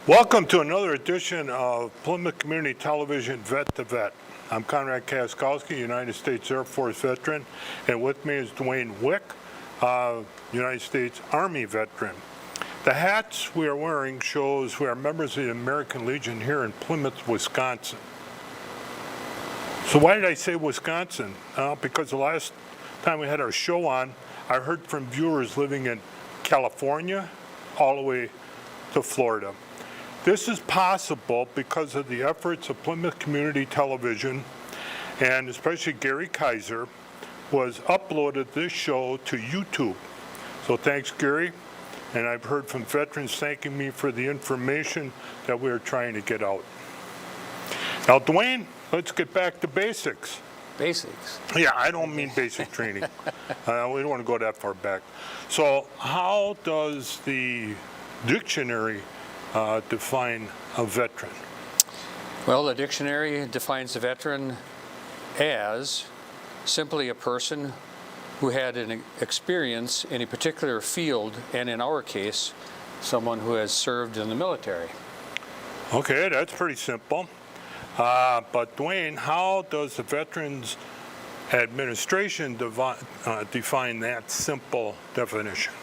Welcome to another edition of Plymouth Community Television Vet2Vet. I'm Conrad Kaskowski, United States Air Force veteran, and with me is Dwayne Wick, United States Army veteran. The hats we are wearing shows we are members of the American Legion here in Plymouth, Wisconsin. So why did I say Wisconsin? Because the last time we had our show on, I heard from viewers living in California all the way to Florida. This is possible because of the efforts of Plymouth Community Television, and especially Gary Kaiser was uploaded this show to YouTube. So thanks, Gary. And I've heard from veterans thanking me for the information that we're trying to get out. Now, Dwayne, let's get back to basics. Basics? Yeah, I don't mean basic training. We don't want to go that far back. So how does the dictionary define a veteran? Well, the dictionary defines a veteran as simply a person who had an experience in a particular field, and in our case, someone who has served in the military. Okay, that's pretty simple. But Dwayne, how does the Veterans Administration define that simple definition?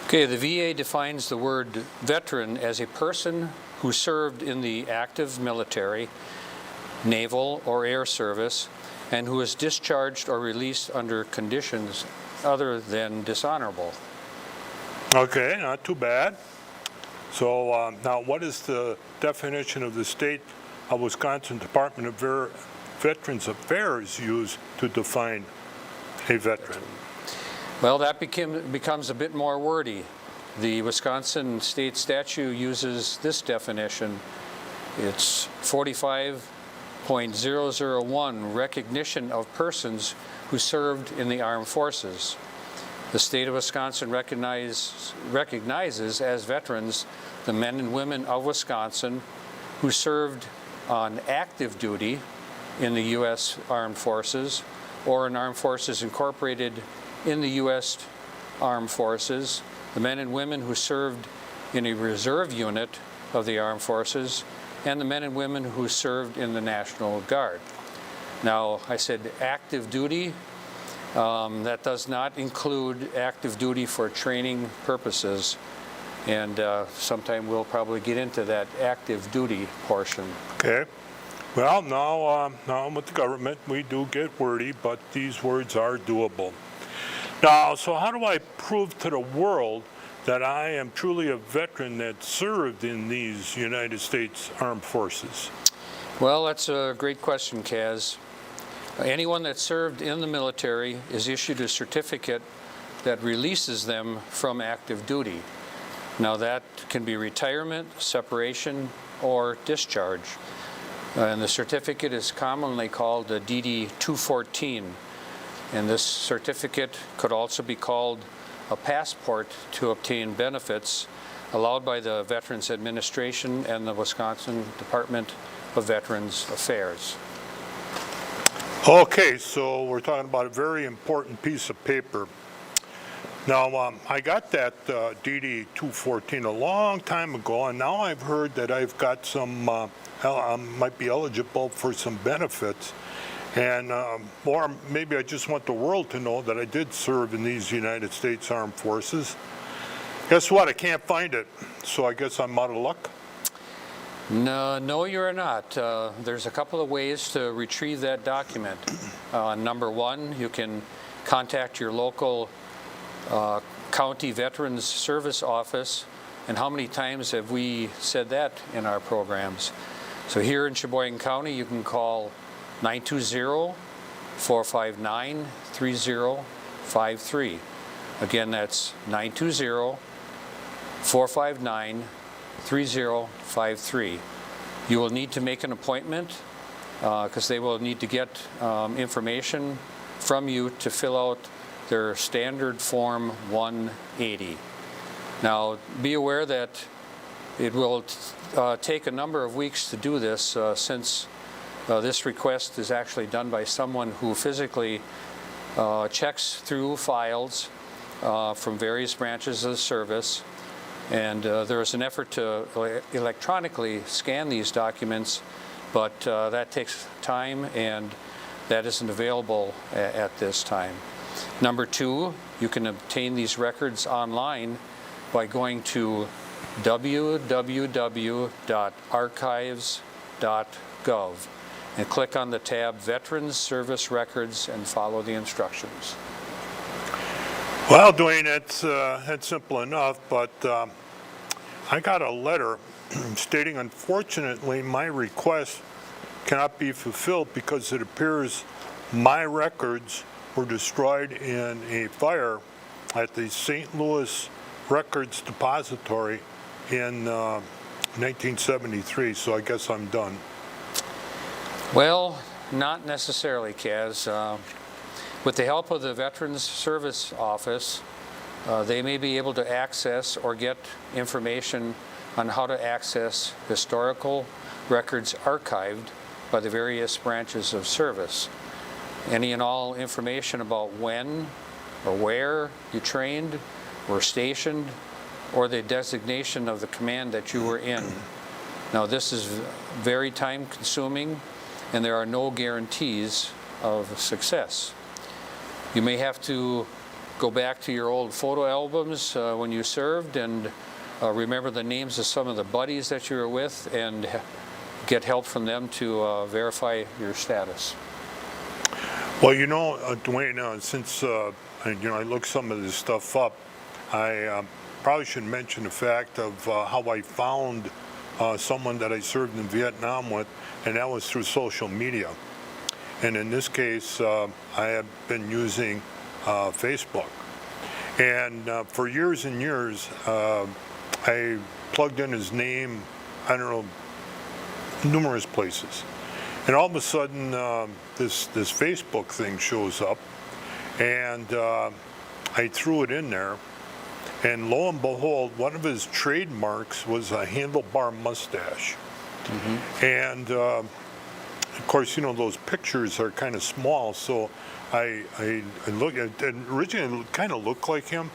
Okay, the VA defines the word veteran as a person who served in the active military, naval, or air service, and who is discharged or released under conditions other than dishonorable. Okay, not too bad. So now what is the definition of the state of Wisconsin Department of Veterans Affairs use to define a veteran? Well, that becomes a bit more wordy. The Wisconsin state statute uses this definition. It's 45.001, recognition of persons who served in the armed forces. The state of Wisconsin recognizes as veterans the men and women of Wisconsin who served on active duty in the U.S. Armed Forces or in Armed Forces Incorporated in the U.S. Armed Forces, the men and women who served in a reserve unit of the Armed Forces, and the men and women who served in the National Guard. Now, I said active duty. That does not include active duty for training purposes, and sometime we'll probably get into that active duty portion. Okay. Well, now with the government, we do get wordy, but these words are doable. Now, so how do I prove to the world that I am truly a veteran that served in these United States Armed Forces? Well, that's a great question, Kaz. Anyone that served in the military is issued a certificate that releases them from active duty. Now, that can be retirement, separation, or discharge. And the certificate is commonly called a DD 214. And this certificate could also be called a passport to obtain benefits allowed by the Veterans Administration and the Wisconsin Department of Veterans Affairs. Okay, so we're talking about a very important piece of paper. Now, I got that DD 214 a long time ago, and now I've heard that I've got some, I might be eligible for some benefits. And, or maybe I just want the world to know that I did serve in these United States Armed Forces. Guess what? I can't find it. So I guess I'm out of luck. No, you're not. There's a couple of ways to retrieve that document. Number one, you can contact your local county Veterans Service Office. And how many times have we said that in our programs? So here in Sheboygan County, you can call 920-459-3053. Again, that's 920-459-3053. You will need to make an appointment because they will need to get information from you to fill out their standard Form 180. Now, be aware that it will take a number of weeks to do this since this request is actually done by someone who physically checks through files from various branches of the service And there is an effort to electronically scan these documents, but that takes time, and that isn't available at this time. Number two, you can obtain these records online by going to www.archives.gov and click on the tab Veterans Service Records and follow the instructions. Well, Dwayne, that's simple enough, but I got a letter stating, unfortunately, my request cannot be fulfilled because it appears my records were destroyed in a fire at the St. Louis Records Depository in 1973, so I guess I'm done. Well, not necessarily, Kaz. With the help of the Veterans Service Office, they may be able to access or get information on how to access historical records archived by the various branches of service. Any and all information about when or where you trained, were stationed, or the designation of the command that you were in. Now, this is very time-consuming, and there are no guarantees of success. You may have to go back to your old photo albums when you served and remember the names of some of the buddies that you were with and get help from them to verify your status. Well, you know, Dwayne, since I looked some of this stuff up, I probably should mention the fact of how I found someone that I served in Vietnam with, and that was through social media. And in this case, I have been using Facebook. And for years and years, I plugged in his name, I don't know, numerous places. And all of a sudden, this Facebook thing shows up, and I threw it in there. And lo and behold, one of his trademarks was a handlebar mustache. Mm-hmm. And of course, you know, those pictures are kind of small, so I look at it, and originally it kind of looked like him.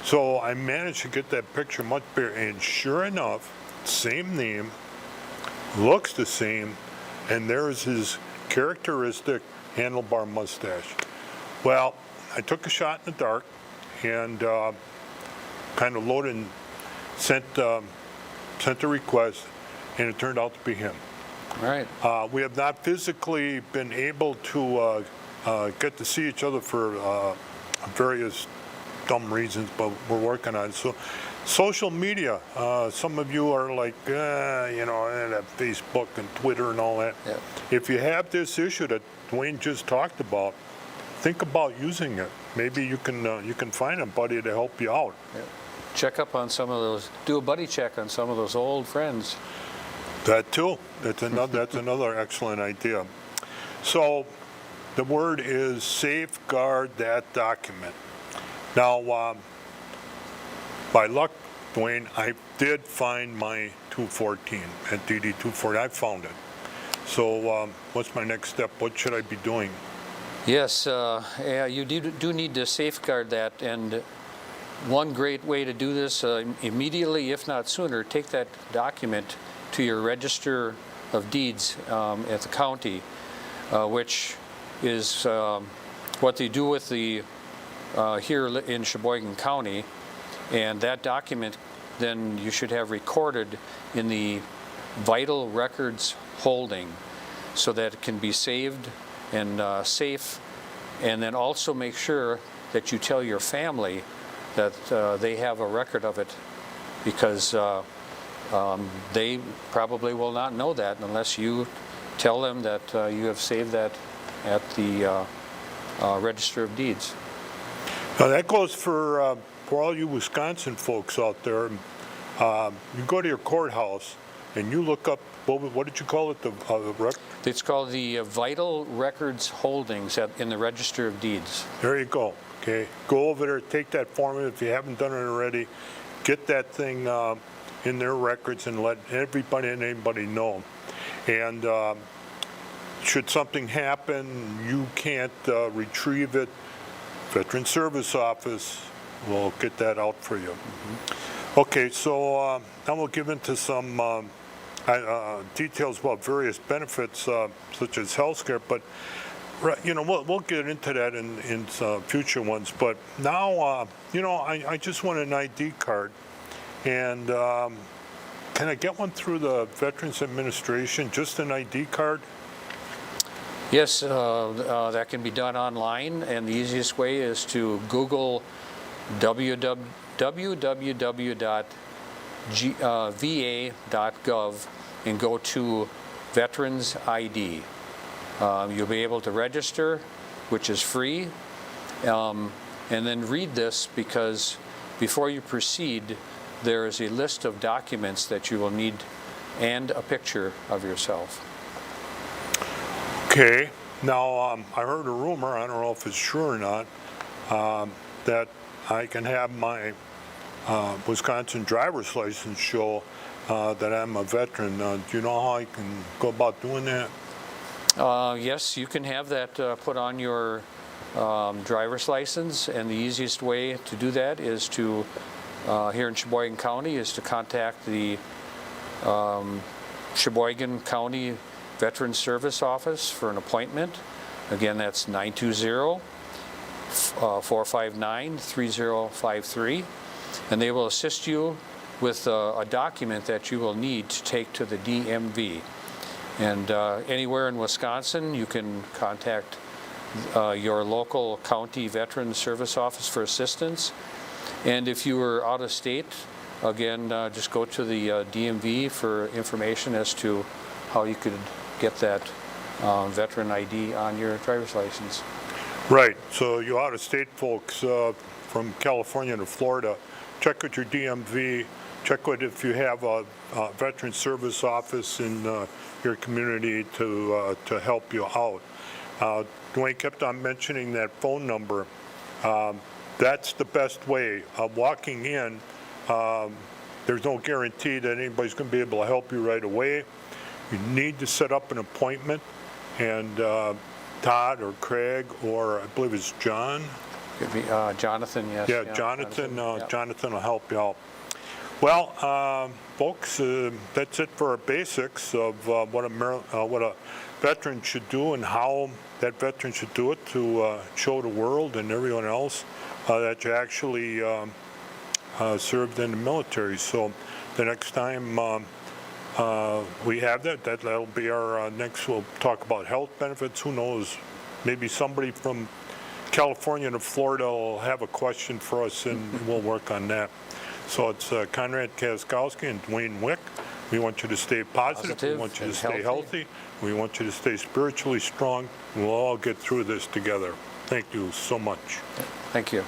So I managed to get that picture much bigger, and sure enough, same name, looks the same, and there's his characteristic handlebar mustache. Well, I took a shot in the dark and kind of loaded and sent a request, and it turned out to be him. Right. We have not physically been able to get to see each other for various dumb reasons, but we're working on it. So, social media. Some of you are like, that Facebook and Twitter and all that. Yep. If you have this issue that Dwayne just talked about, think about using it. Maybe you can find a buddy to help you out. Yep. Check up on some of those. Do a buddy check on some of those old friends. That too. That's another excellent idea. So the word is safeguard that document. Now, by luck, Dwayne, I did find my 214 at DD 240. I found it. So what's my next step? What should I be doing? Yes, you do need to safeguard that, and one great way to do this immediately, if not sooner, take that document to your Register of Deeds at the county, which is what they do with the here in Sheboygan County, and that document then you should have recorded in the vital records holding so that it can be saved and safe, and then also make sure that you tell your family that they have a record of it, because they probably will not know that unless you tell them that you have saved that at the Register of Deeds. Now that goes for all you Wisconsin folks out there. You go to your courthouse and you look up, what did you call it? It's called the Vital Records Holdings in the Register of Deeds. There you go. Okay, go over there, take that form if you haven't done it already. Get that thing in their records and let everybody and anybody know. And should something happen, you can't retrieve it, Veteran Service Office will get that out for you. Mm-hmm. Okay, so now we'll give into some details about various benefits such as healthcare, but we'll get into that in future ones. But now, I just want an ID card, and can I get one through the Veterans Administration, just an ID card? Yes, that can be done online, and the easiest way is to Google www.va.gov and go to Veterans ID. You'll be able to register, which is free, and then read this, because before you proceed, there is a list of documents that you will need and a picture of yourself. Okay. Now, I heard a rumor, I don't know if it's true or not, that I can have my Wisconsin driver's license show that I'm a veteran. Do you know how I can go about doing that? Yes, you can have that put on your driver's license, and the easiest way to do that is to, here in Sheboygan County, is to contact the Sheboygan County Veterans Service Office for an appointment. Again, that's 920-459-3053, and they will assist you with a document that you will need to take to the DMV. And anywhere in Wisconsin, you can contact your local county Veterans Service Office for assistance. And if you were out of state, again, just go to the DMV for information as to how you could get that veteran ID on your driver's license. Right. So you out-of-state folks from California to Florida, check with your DMV, check with if you have a veteran service office in your community to help you out. Dwayne kept on mentioning that phone number. That's the best way. Walking in, there's no guarantee that anybody's going to be able to help you right away. You need to set up an appointment, and Todd or Craig, or I believe it's John. Could be Jonathan, yes. Yeah, Jonathan. Jonathan will help you out. Well, folks, that's it for our basics of what a veteran should do and how that veteran should do it to show the world and everyone else that you actually served in the military. So the next time we have that'll be our next. We'll talk about health benefits. Who knows? Maybe somebody from California to Florida will have a question for us, and we'll work on that. So it's Conrad Kaskowski and Dwayne Wick. We want you to stay positive. We want you to stay healthy. We want you to stay spiritually strong. We'll all get through this together. Thank you so much. Thank you.